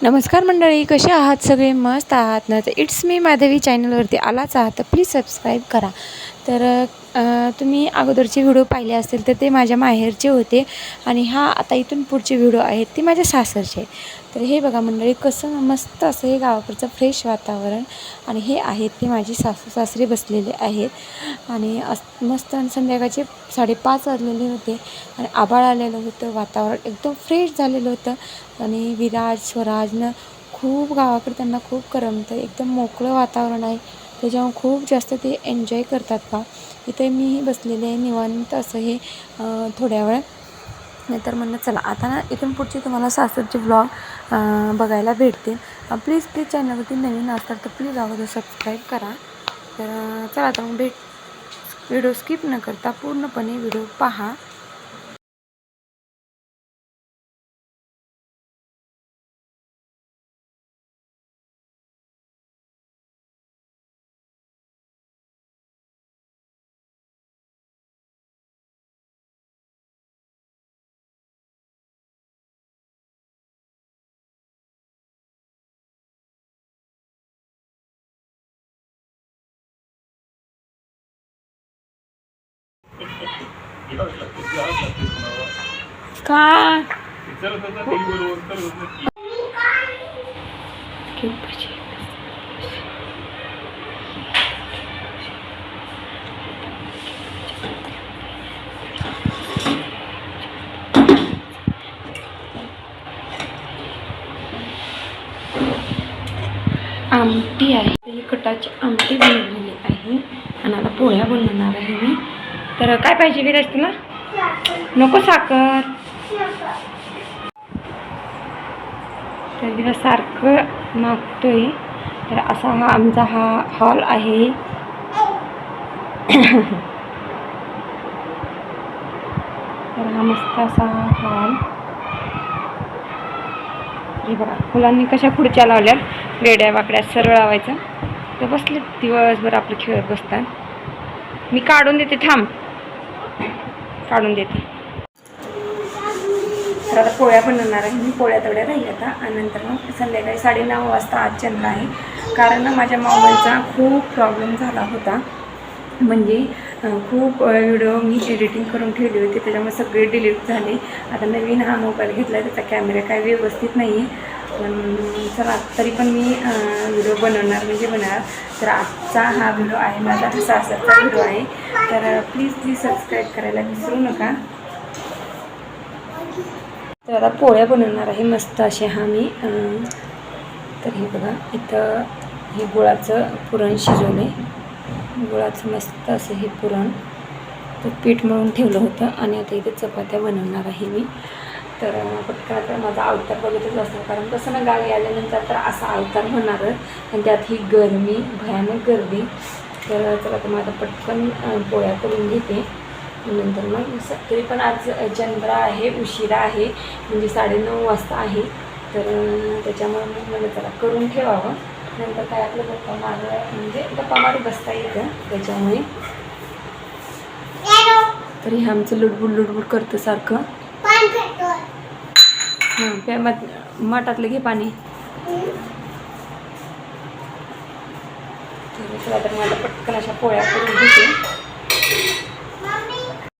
नमस्कार मंडळी, कसे आहात सगळे? मस्त आहात ना? तर इट्स मी माधवी चॅनलवरती आलाच आहात तर प्लीज सबस्क्राईब करा. तर तुम्ही अगोदरचे व्हिडिओ पाहिले असतील तर ते माझ्या माहेरचे होते आणि आता इथून पुढचे व्हिडिओ आहेत ते माझ्या सासरचे. तर हे बघा मंडळी, कसं मस्त असं हे गावाकडचं फ्रेश वातावरण. आणि हे आहेत ते माझी सासू सासरे बसलेले आहेत आणि मस्त संध्याकाळचे 5:30 वाजलेले होते आणि आभाळ आलेलं होतं, वातावरण एकदम फ्रेश झालेलं होतं. आणि विराज स्वराजनं खूप गावाकडे त्यांना खूप करमतं, एकदम मोकळं वातावरण आहे त्याच्यामुळे खूप जास्त ते एन्जॉय करतात का. इथे मीही बसलेले आहे निवांत असं हे थोड्या वेळ. नाहीतर म्हणलं चला आता ना इथून पुढचे तुम्हाला सासरचे व्लॉग बघायला भेटतील. प्लीज चॅनलवरती नवीन असतात तर प्लीज अगोदर सबस्क्राईब करा. तर चला आता मग व्हिडिओ स्किप न करता पूर्णपणे व्हिडिओ पहा. का आमटी आहे, कटाची आमटी बनवलेली आहे आणि आता पोळ्या बनवणार आहे मी. तर काय पाहिजे विराज तुला? नको साखर? तर दिवस सारखं मागतोय. तर असा आमचा हॉल आहे. तर हा मस्त असा हॉल. हे बघा मुलांनी कशा खुर्च्या लावल्या, वेड्या वाकड्या सरळ लावायचं. तर बसले दिवसभर आपलं खेळत बसतात. मी काढून देते, थांब काढून देते. तर आता पोळ्या बनवणार आहे मी. पोळ्या तेवढ्या राहील आता आणि नंतर मग संध्याकाळी 9:30 वाजता आज चंद्र आहे. कारण ना माझ्या मोबाईलचा खूप प्रॉब्लेम झाला होता. म्हणजे खूप व्हिडिओ मी एडिटिंग करून ठेवली होती त्याच्यामुळे सगळे डिलीट झाले. आता नवीन हा मोबाईल घेतला आहे, त्याचा कॅमेरा काय व्यवस्थित नाही आहे. पण चला तरी पण मी व्हिडिओ बनवणार. तर आजचा हा व्हिडिओ आहे माझा सासरचा व्हिडिओ आहे. तर प्लीज सबस्क्राईब करायला विसरू नका. तर आता पोळ्या बनवणार आहे मस्त असे मी. तर हे बघा इथं हे गुळाचं पुरण शिजवले. गुळाचं मस्त असं हे पुरण तर पीठ मळून ठेवलं होतं आणि आता इथे चपात्या बनवणार आहे मी. तर पटकन माझा अवतार बघतच असतो, कारण कसं ना गावी आल्यानंतर तर असा अवतार होणारच आणि त्यात ही गरमी, भयानक गर्दी. तर चला तर माझा पटकन पोळ्या करून घेते. नंतर मग तरी पण आज चंद्र आहे, उशिरा आहे म्हणजे 9:30 वाजता आहे. तर त्याच्यामुळे मग मला चला करून ठेवावं, नंतर काय आपलं गप्पा मारू बसता येतं त्याच्यामुळे. तरी आमचं लुडबुड करतं सारखं. हां माठातलं घे पाणी. तर मला पटकन अशा पोळ्या करून घेते.